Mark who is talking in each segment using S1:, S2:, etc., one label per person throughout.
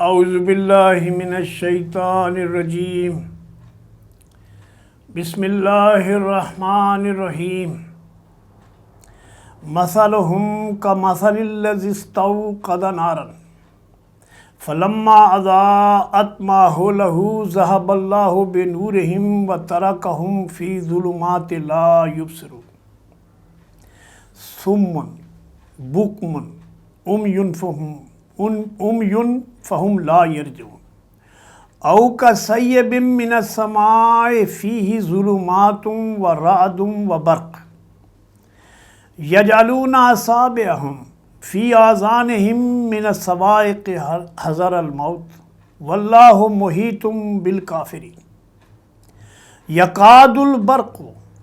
S1: اعوذ باللہ من الشیطان الرجیم بسم اللہ الرحمن الرحیم مثلہم کمثل الذی استوقد نارا فلما اضاءت ما حولہ ذہب اللہ بنورہم وترکہم فی ظلمات لا یبصرون صم بکم عمی فہم لا یرجعون او کصیب من السماء فیہ ظلمات ورعد وبرق یجعلون اصابعہم فی آذانہم من الصواعق حذر الموت واللہ محیط بالکافرین یکاد البرق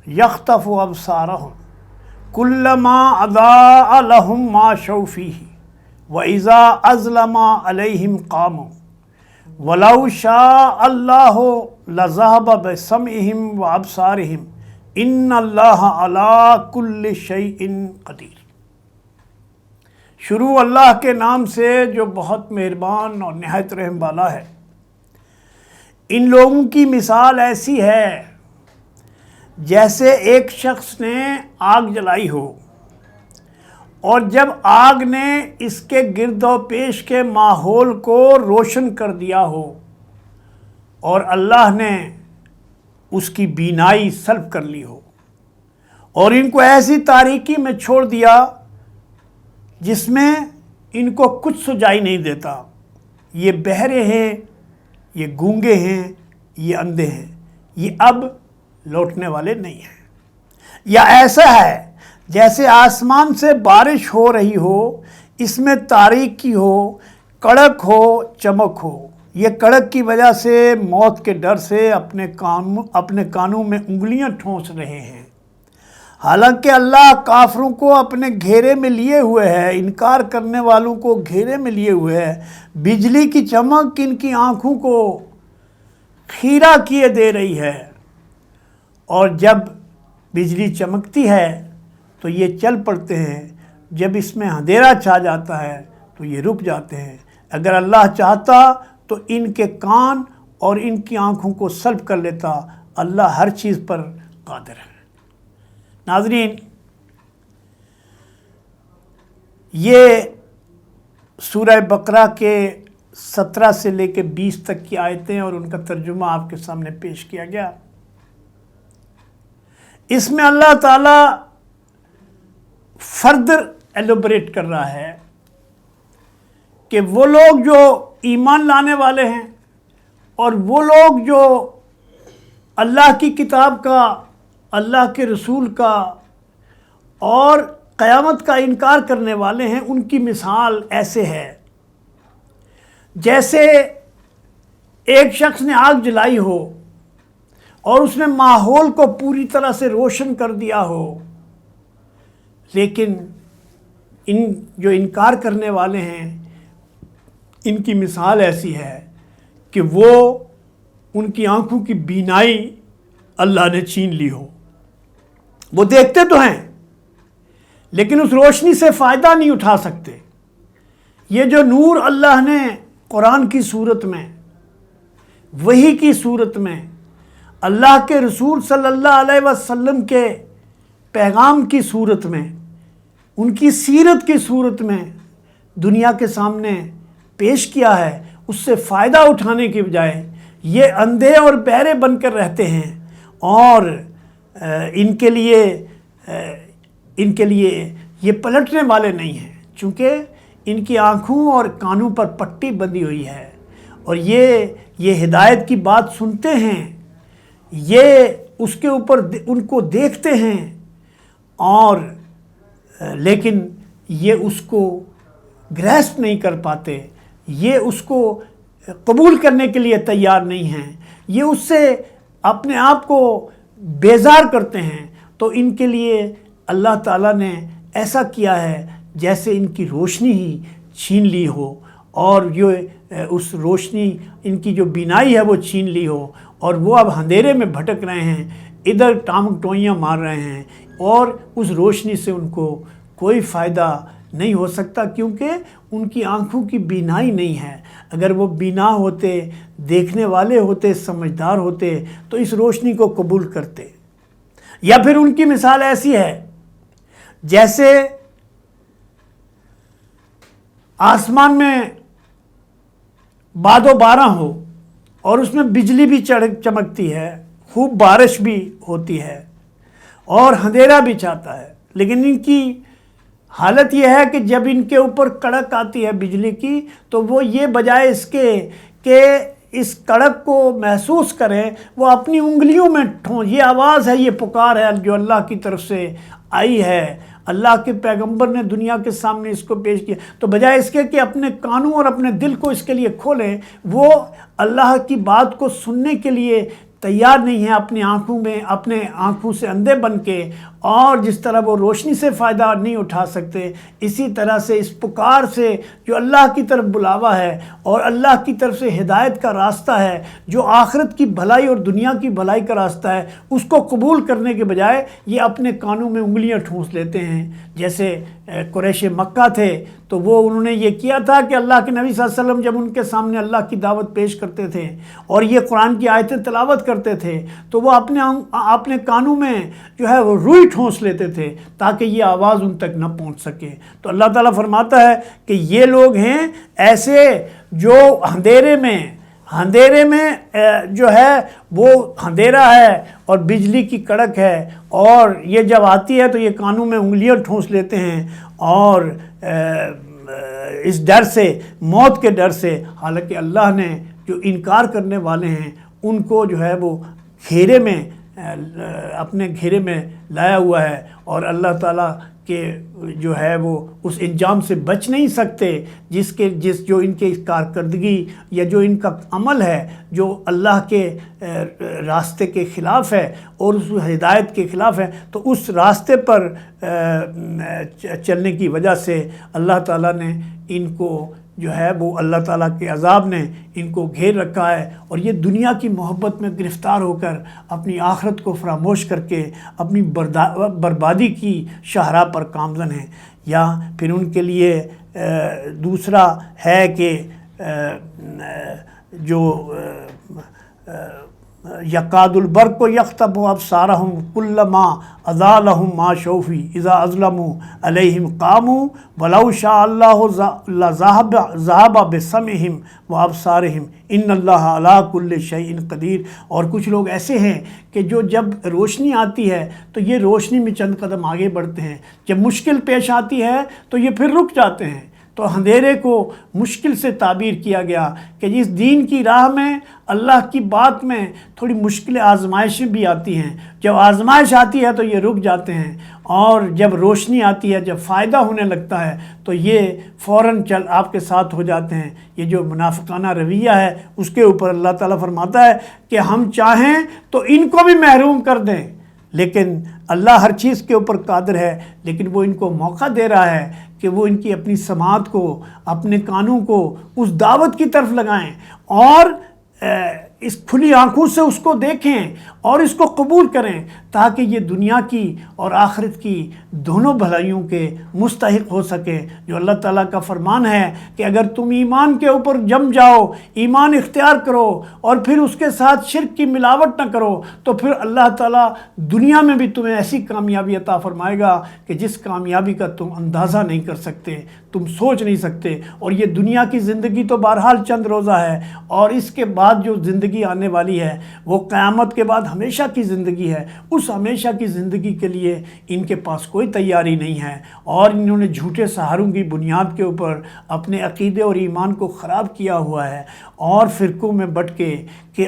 S1: یخطف ابصارہم کلما اضاء لہم ماشوا فیہ وَإِذَا أَظْلَمَ عَلَيْهِمْ قَامُوا وَلَوْ شَاءَ اللَّهُ لَذَهَبَ بِسَمْعِهِمْ وَأَبْصَارِهِمْ إِنَّ اللَّهَ عَلَىٰ كُلِّ شَيْءٍ قَدِيرٌ۔ شروع اللہ کے نام سے جو بہت مہربان اور نہایت رحم والا ہے۔ ان لوگوں کی مثال ایسی ہے جیسے ایک شخص نے آگ جلائی ہو، اور جب آگ نے اس کے گرد و پیش کے ماحول کو روشن کر دیا ہو اور اللہ نے اس کی بینائی سلب کر لی ہو اور ان کو ایسی تاریکی میں چھوڑ دیا جس میں ان کو کچھ سجائی نہیں دیتا، یہ بہرے ہیں، یہ گونگے ہیں، یہ اندھے ہیں، یہ اب لوٹنے والے نہیں ہیں۔ یا ایسا ہے جیسے آسمان سے بارش ہو رہی ہو، اس میں تاریکی ہو، کڑک ہو، چمک ہو، یہ کڑک کی وجہ سے موت کے ڈر سے اپنے کانوں میں انگلیاں ٹھونس رہے ہیں، حالانکہ اللہ کافروں کو اپنے گھیرے میں لیے ہوئے ہے، انکار کرنے والوں کو گھیرے میں لیے ہوئے ہے۔ بجلی کی چمک ان کی آنکھوں کو خیرہ کیے دے رہی ہے، اور جب بجلی چمکتی ہے تو یہ چل پڑتے ہیں، جب اس میں اندھیرا چھا جاتا ہے تو یہ رک جاتے ہیں۔ اگر اللہ چاہتا تو ان کے کان اور ان کی آنکھوں کو سلب کر لیتا، اللہ ہر چیز پر قادر ہے۔ ناظرین، یہ سورہ بقرہ کے 17 سے لے کے 20 تک کی آیتیں اور ان کا ترجمہ آپ کے سامنے پیش کیا گیا۔ اس میں اللہ تعالیٰ فردر ایلوبریٹ کر رہا ہے کہ وہ لوگ جو ایمان لانے والے ہیں اور وہ لوگ جو اللہ کی کتاب کا، اللہ کے رسول کا اور قیامت کا انکار کرنے والے ہیں، ان کی مثال ایسے ہے جیسے ایک شخص نے آگ جلائی ہو اور اس نے ماحول کو پوری طرح سے روشن کر دیا ہو، لیکن ان جو انکار کرنے والے ہیں ان کی مثال ایسی ہے کہ وہ ان کی آنکھوں کی بینائی اللہ نے چھین لی ہو۔ وہ دیکھتے تو ہیں لیکن اس روشنی سے فائدہ نہیں اٹھا سکتے۔ یہ جو نور اللہ نے قرآن کی صورت میں، وحی کی صورت میں، اللہ کے رسول صلی اللہ علیہ وسلم کے پیغام کی صورت میں، ان کی سیرت کی صورت میں دنیا کے سامنے پیش کیا ہے، اس سے فائدہ اٹھانے کی بجائے یہ اندھے اور بہرے بن کر رہتے ہیں، اور ان کے لیے یہ پلٹنے والے نہیں ہیں، چونکہ ان کی آنکھوں اور کانوں پر پٹی بندھی ہوئی ہے، اور یہ ہدایت کی بات سنتے ہیں، یہ اس کے اوپر ان کو دیکھتے ہیں، اور لیکن یہ اس کو گریسپ نہیں کر پاتے، یہ اس کو قبول کرنے کے لیے تیار نہیں ہیں، یہ اس سے اپنے آپ کو بیزار کرتے ہیں۔ تو ان کے لیے اللہ تعالیٰ نے ایسا کیا ہے جیسے ان کی روشنی ہی چھین لی ہو، اور اس روشنی ان کی جو بینائی ہے وہ چھین لی ہو، اور وہ اب اندھیرے میں بھٹک رہے ہیں، ادھر ٹانگ ٹوئیاں مار رہے ہیں، اور اس روشنی سے ان کو کوئی فائدہ نہیں ہو سکتا، کیونکہ ان کی آنکھوں کی بینائی نہیں ہے۔ اگر وہ بینا ہوتے، دیکھنے والے ہوتے، سمجھدار ہوتے تو اس روشنی کو قبول کرتے۔ یا پھر ان کی مثال ایسی ہے جیسے آسمان میں باد و باراں ہو اور اس میں بجلی بھی چمکتی ہے، خوب بارش بھی ہوتی ہے اور اندھیرا بھی چھاتا ہے، لیکن ان کی حالت یہ ہے کہ جب ان کے اوپر کڑک آتی ہے بجلی کی تو وہ یہ بجائے اس کے کہ اس کڑک کو محسوس کریں، وہ اپنی انگلیوں میں یہ آواز ہے، یہ پکار ہے جو اللہ کی طرف سے آئی ہے، اللہ کے پیغمبر نے دنیا کے سامنے اس کو پیش کیا، تو بجائے اس کے کہ اپنے کانوں اور اپنے دل کو اس کے لیے کھولیں، وہ اللہ کی بات کو سننے کے لیے تیار نہیں ہے، اپنے آنکھوں سے اندھے بن کے، اور جس طرح وہ روشنی سے فائدہ نہیں اٹھا سکتے، اسی طرح سے اس پکار سے جو اللہ کی طرف بلاوا ہے اور اللہ کی طرف سے ہدایت کا راستہ ہے، جو آخرت کی بھلائی اور دنیا کی بھلائی کا راستہ ہے، اس کو قبول کرنے کے بجائے یہ اپنے کانوں میں انگلیاں ٹھونس لیتے ہیں۔ جیسے قریش مکہ تھے تو وہ انہوں نے یہ کیا تھا کہ اللہ کے نبی صلی اللہ علیہ وسلم جب ان کے سامنے اللہ کی دعوت پیش کرتے تھے اور یہ قرآن کی آیتیں تلاوت کرتے تھے تو وہ اپنے کانوں میں جو ہے وہ روئی ٹھونس لیتے تھے تاکہ یہ آواز ان تک نہ پہنچ سکے۔ تو اللہ تعالیٰ فرماتا ہے کہ یہ لوگ ہیں ایسے جو اندھیرے میں جو ہے وہ اندھیرا ہے اور بجلی کی کڑک ہے، اور یہ جب آتی ہے تو یہ کانوں میں انگلیاں ٹھونس لیتے ہیں اور اس ڈر سے، موت کے ڈر سے، حالانکہ اللہ نے جو انکار کرنے والے ہیں ان کو جو ہے وہ گھیرے میں، اپنے گھیرے میں لایا ہوا ہے، اور اللہ تعالیٰ کہ جو ہے وہ اس انجام سے بچ نہیں سکتے جو ان کے کارکردگی یا جو ان کا عمل ہے جو اللہ کے راستے کے خلاف ہے اور اس ہدایت کے خلاف ہے، تو اس راستے پر چلنے کی وجہ سے اللہ تعالیٰ نے ان کو جو ہے وہ اللہ تعالیٰ کے عذاب نے ان کو گھیر رکھا ہے، اور یہ دنیا کی محبت میں گرفتار ہو کر اپنی آخرت کو فراموش کر کے اپنی بربادی کی شاہراہ پر گامزن ہیں۔ یا پھر ان کے لیے دوسرا ہے کہ جو یکاد البرق یخطف ابصارہم کلما اضاء ما شوفی اذا اظلموا علیہم قاموا ولو شاء اللہ لذہب بسمعہم وابصارہم ان اللہ علی کل شیء قدیر۔ اور کچھ لوگ ایسے ہیں کہ جو جب روشنی آتی ہے تو یہ روشنی میں چند قدم آگے بڑھتے ہیں، جب مشکل پیش آتی ہے تو یہ پھر رک جاتے ہیں۔ تو اندھیرے کو مشکل سے تعبیر کیا گیا کہ جس دین کی راہ میں، اللہ کی بات میں تھوڑی مشکل آزمائشیں بھی آتی ہیں، جب آزمائش آتی ہے تو یہ رک جاتے ہیں، اور جب روشنی آتی ہے، جب فائدہ ہونے لگتا ہے تو یہ فوراً آپ کے ساتھ ہو جاتے ہیں۔ یہ جو منافقانہ رویہ ہے اس کے اوپر اللہ تعالیٰ فرماتا ہے کہ ہم چاہیں تو ان کو بھی محروم کر دیں، لیکن اللہ ہر چیز کے اوپر قادر ہے، لیکن وہ ان کو موقع دے رہا ہے کہ وہ ان کی اپنی سماعت کو، اپنے کانوں کو اس دعوت کی طرف لگائیں اور اس کھلی آنکھوں سے اس کو دیکھیں اور اس کو قبول کریں، تاکہ یہ دنیا کی اور آخرت کی دونوں بھلائیوں کے مستحق ہو سکے۔ جو اللہ تعالیٰ کا فرمان ہے کہ اگر تم ایمان کے اوپر جم جاؤ، ایمان اختیار کرو اور پھر اس کے ساتھ شرک کی ملاوٹ نہ کرو، تو پھر اللہ تعالیٰ دنیا میں بھی تمہیں ایسی کامیابی عطا فرمائے گا کہ جس کامیابی کا تم اندازہ نہیں کر سکتے، تم سوچ نہیں سکتے۔ اور یہ دنیا کی زندگی تو بہرحال چند روزہ ہے، اور اس کے بعد جو زندگی آنے والی ہے وہ قیامت کے بعد ہمیشہ کی زندگی ہے۔ اس ہمیشہ کی زندگی کے لیے ان کے پاس کوئی تیاری نہیں ہے، اور انہوں نے جھوٹے سہاروں کی بنیاد کے اوپر اپنے عقیدے اور ایمان کو خراب کیا ہوا ہے، اور فرقوں میں بٹ کے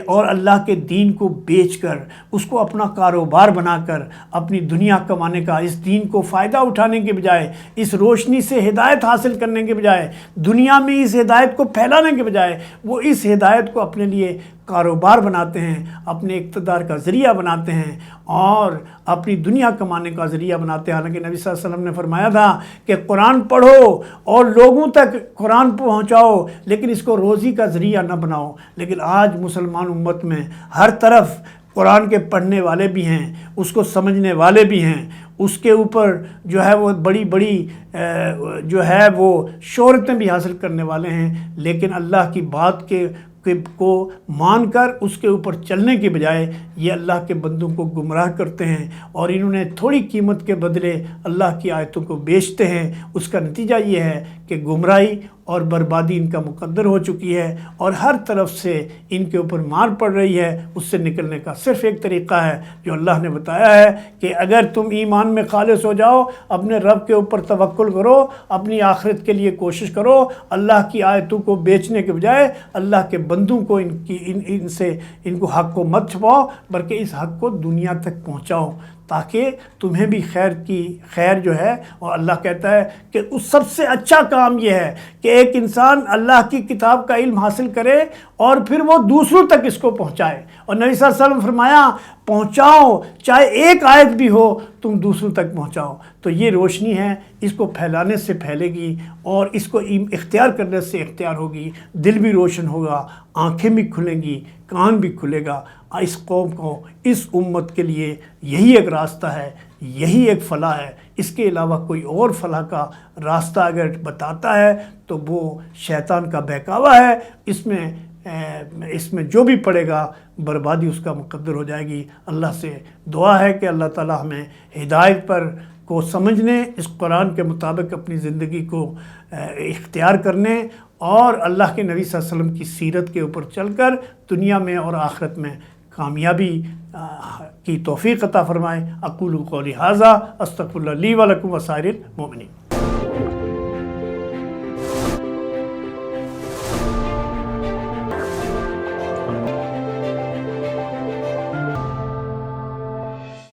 S1: اور اللہ کے دین کو بیچ کر اس کو اپنا کاروبار بنا کر اپنی دنیا کمانے کا، اس دین کو فائدہ اٹھانے کے بجائے، اس روشنی سے ہدایت حاصل کرنے کے بجائے، دنیا میں اس ہدایت کو پھیلانے کے بجائے وہ اس ہدایت کو اپنے لیے کاروبار بناتے ہیں، اپنے اقتدار کا ذریعہ بناتے ہیں اور اپنی دنیا کمانے کا ذریعہ بناتے ہیں۔ حالانکہ نبی صلی اللہ علیہ وسلم نے فرمایا تھا کہ قرآن پڑھو اور لوگوں تک قرآن پہنچاؤ، لیکن اس کو روزی کا ذریعہ نہ بناؤ۔ لیکن آج مسلمان امت میں ہر طرف قرآن کے پڑھنے والے بھی ہیں، اس کو سمجھنے والے بھی ہیں، اس کے اوپر جو ہے وہ بڑی بڑی جو ہے وہ شہرتیں بھی حاصل کرنے والے ہیں، لیکن اللہ کی بات کو مان کر اس کے اوپر چلنے کے بجائے یہ اللہ کے بندوں کو گمراہ کرتے ہیں، اور انہوں نے تھوڑی قیمت کے بدلے اللہ کی آیتوں کو بیچتے ہیں۔ اس کا نتیجہ یہ ہے کہ گمراہی اور بربادی ان کا مقدر ہو چکی ہے، اور ہر طرف سے ان کے اوپر مار پڑ رہی ہے۔ اس سے نکلنے کا صرف ایک طریقہ ہے جو اللہ نے بتایا ہے کہ اگر تم ایمان میں خالص ہو جاؤ، اپنے رب کے اوپر توکل کرو، اپنی آخرت کے لیے کوشش کرو، اللہ کی آیتوں کو بیچنے کے بجائے اللہ کے بندوں کو ان کو حق کو مت چھپاؤ، بلکہ اس حق کو دنیا تک پہنچاؤ، تاکہ تمہیں بھی خیر جو ہے۔ اور اللہ کہتا ہے کہ اس سب سے اچھا کام یہ ہے کہ ایک انسان اللہ کی کتاب کا علم حاصل کرے اور پھر وہ دوسروں تک اس کو پہنچائے، اور نبی صلی اللہ علیہ وسلم فرمایا پہنچاؤ، چاہے ایک آیت بھی ہو تم دوسروں تک پہنچاؤ۔ تو یہ روشنی ہے، اس کو پھیلانے سے پھیلے گی، اور اس کو اختیار کرنے سے اختیار ہوگی، دل بھی روشن ہوگا، آنکھیں بھی کھلیں گی، کان بھی کھلے گا۔ اس قوم کو، اس امت کے لیے یہی ایک راستہ ہے، یہی ایک فلاح ہے۔ اس کے علاوہ کوئی اور فلاح کا راستہ اگر بتاتا ہے تو وہ شیطان کا بہکاوا ہے۔ اس میں جو بھی پڑے گا بربادی اس کا مقدر ہو جائے گی۔ اللہ سے دعا ہے کہ اللہ تعالی ہمیں ہدایت کو سمجھنے، اس قرآن کے مطابق اپنی زندگی کو اختیار کرنے، اور اللہ کے نبی صلی اللہ علیہ وسلم کی سیرت کے اوپر چل کر دنیا میں اور آخرت میں کامیابی کی توفیق عطا فرمائے۔ اقول قولی ھذا استغفر اللہ لی ولکم وسائر المؤمنین۔